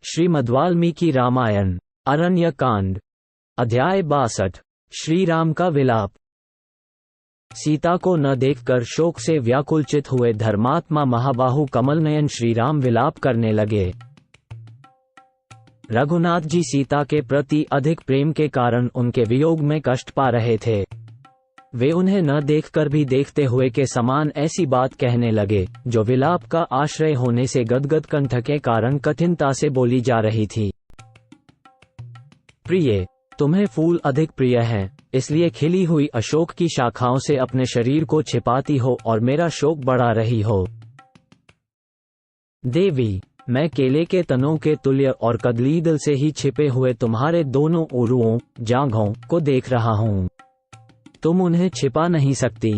श्रीमद्वाल्मीकि रामायण अरण्य कांड अध्याय 62 श्री राम का विलाप। सीता को न देखकर शोक से व्याकुलचित हुए धर्मात्मा महाबाहु कमलनयन श्री राम विलाप करने लगे। रघुनाथ जी सीता के प्रति अधिक प्रेम के कारण उनके वियोग में कष्ट पा रहे थे। वे उन्हें न देखकर भी देखते हुए के समान ऐसी बात कहने लगे जो विलाप का आश्रय होने से गदगद कंठ के कारण कठिनता से बोली जा रही थी। प्रिय, तुम्हें फूल अधिक प्रिय हैं, इसलिए खिली हुई अशोक की शाखाओं से अपने शरीर को छिपाती हो और मेरा शोक बढ़ा रही हो। देवी, मैं केले के तनों के तुल्य और कदलीदल से ही छिपे हुए तुम्हारे दोनों उरुओं जांघों को देख रहा हूँ। तुम उन्हें छिपा नहीं सकती।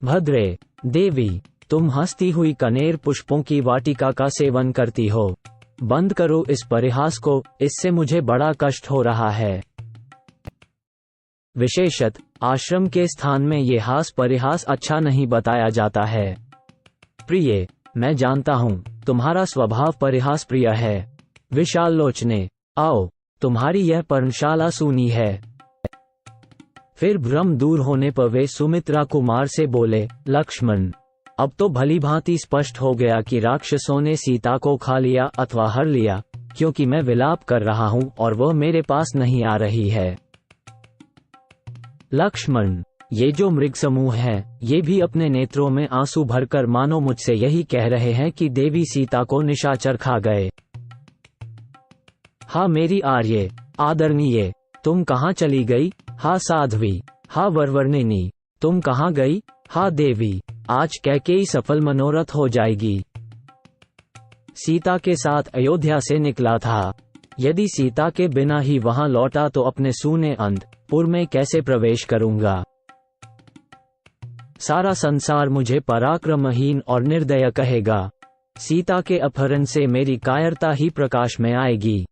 भद्रे, देवी, तुम हंसती हुई कनेर पुष्पों की वाटिका का सेवन करती हो। बंद करो इस परिहास को, इससे मुझे बड़ा कष्ट हो रहा है। विशेषत आश्रम के स्थान में ये हास परिहास अच्छा नहीं बताया जाता है। प्रिय, मैं जानता हूँ तुम्हारा स्वभाव परिहास प्रिय है। विशाल लोचने, आओ, तुम्हारी यह पर्णशाला सूनी है। फिर भ्रम दूर होने पर वे सुमित्रा कुमार से बोले, लक्ष्मण, अब तो भली भांति स्पष्ट हो गया कि राक्षसों ने सीता को खा लिया अथवा हर लिया, क्योंकि मैं विलाप कर रहा हूं और वह मेरे पास नहीं आ रही है। लक्ष्मण, ये जो मृग समूह है, ये भी अपने नेत्रों में आंसू भरकर मानो मुझसे यही कह रहे हैं कि देवी सीता को निशाचर खा गए। हा मेरी आर्य आदरणीय, तुम कहाँ चली गई? हा साध्वी, हा वरवर्णिनी, तुम कहाँ गई? हा देवी, आज कैकेयी सफल मनोरथ हो जाएगी। सीता के साथ अयोध्या से निकला था। यदि सीता के बिना ही वहां लौटा तो अपने सूने अंतपुर में कैसे प्रवेश करूंगा? सारा संसार मुझे पराक्रमहीन और निर्दय कहेगा। सीता के अपहरण से मेरी कायरता ही प्रकाश में आएगी।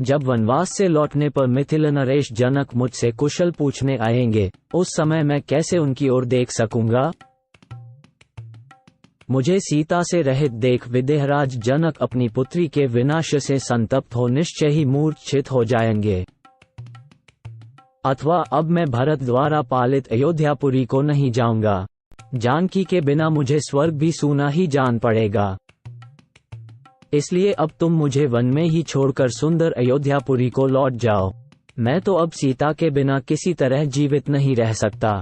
जब वनवास से लौटने पर मिथिल नरेश जनक मुझसे कुशल पूछने आएंगे, उस समय मैं कैसे उनकी ओर देख सकूंगा? मुझे सीता से रहित देख विदेहराज जनक अपनी पुत्री के विनाश से संतप्त हो निश्चय ही मूर्छित हो जाएंगे। अथवा अब मैं भरत द्वारा पालित अयोध्यापुरी को नहीं जाऊंगा। जानकी के बिना मुझे स्वर्ग भी सूना ही जान पड़ेगा। इसलिए अब तुम मुझे वन में ही छोड़कर सुंदर अयोध्यापुरी को लौट जाओ। मैं तो अब सीता के बिना किसी तरह जीवित नहीं रह सकता।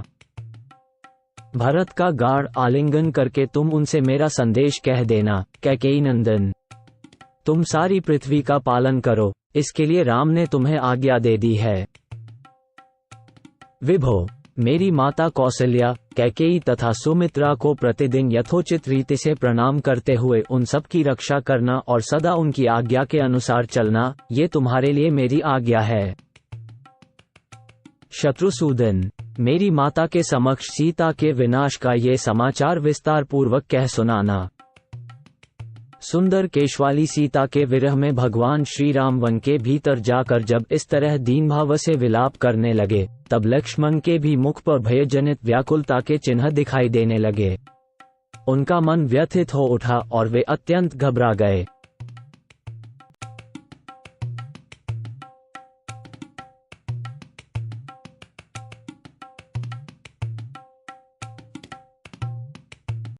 भरत का गाढ़ आलिंगन करके तुम उनसे मेरा संदेश कह देना, कैकेयी नंदन, तुम सारी पृथ्वी का पालन करो, इसके लिए राम ने तुम्हें आज्ञा दे दी है। विभो, मेरी माता कौशल्या, कैकेयी तथा सुमित्रा को प्रतिदिन यथोचित रीति से प्रणाम करते हुए उन सब की रक्षा करना और सदा उनकी आज्ञा के अनुसार चलना, ये तुम्हारे लिए मेरी आज्ञा है। शत्रुसूदन, मेरी माता के समक्ष सीता के विनाश का ये समाचार विस्तार पूर्वक कह सुनाना। सुंदर केशवाली सीता के विरह में भगवान श्री राम वन के भीतर जाकर जब इस तरह दीनभाव से विलाप करने लगे, तब लक्ष्मण के भी मुख पर भयजनित व्याकुलता के चिन्ह दिखाई देने लगे। उनका मन व्यथित हो उठा और वे अत्यंत घबरा गए।